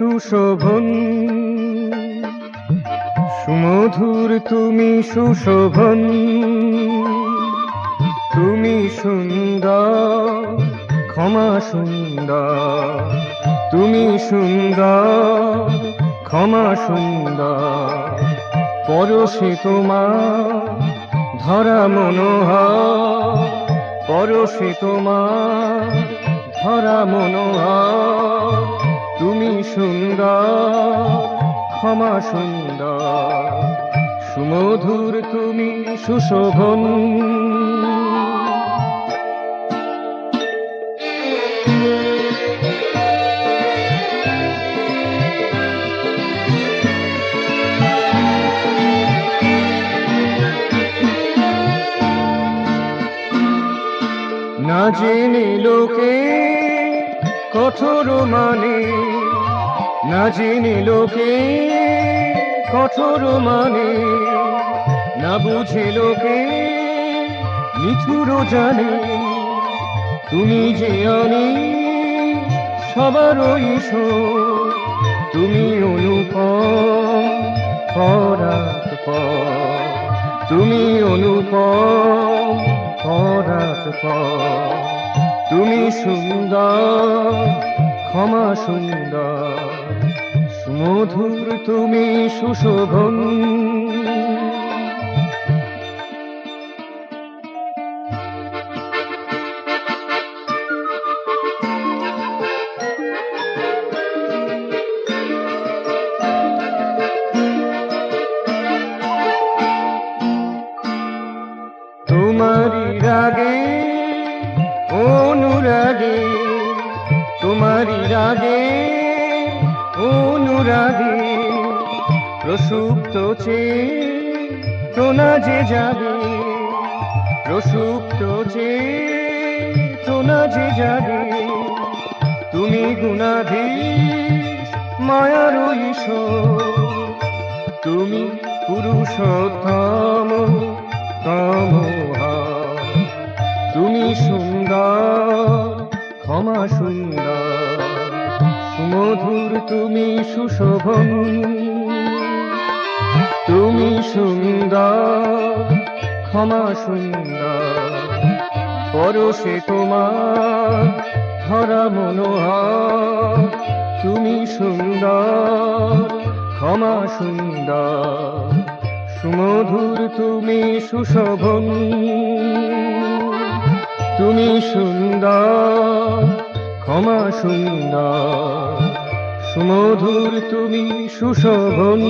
সুশোভন, সুমধুর তুমি সুশোভন। তুমি সুন্দর, ক্ষমা সুন্দর, তুমি সুন্দর, ক্ষমা সুন্দর। পরশে তোমার ধরা মনোহর, পরশে তোমার ধরা মনোহর। তুমি সুন্দর, ক্ষমা সুন্দর, সুমধুর তুমি সুশোভন। না জেনে লোকে কঠোর মানে, না জেনে লোকে কঠোর মানে, না বুঝে লোকে নিঠুর জানে। তুমি যে অনেক সবার ঈশ্বর, তুমি অনুপম পরাৎপর, তুমি অনুপম পরাৎপর। তুমি সুন্দর, ক্ষমা সুন্দর, সুমধুর তুমি সুশোভন। তোমারি রাগে অনুরাগে, তোমারি রাগে অনুরাগে, প্রসুপ্ত চেতনা যে যাবে, প্রসুপ্ত চেতনা যে যাবে। তুমি গুণাধীশ মায়ার ঈশ্বর, তুমি পুরুষোত্তম তমোহর। তুমি সুন্দর, ক্ষমা সুন্দর, সুমধুর তুমি সুশোভন। তুমি সুন্দর, ক্ষমা সুন্দর, পরশে তোমার ধরা মনোহর। তুমি সুন্দর, ক্ষমা সুন্দর, সুমধুর তুমি সুশোভন। তুমি সুন্দর, ক্ষমা সুন্দর, সুমধুর তুমি সুশোভন।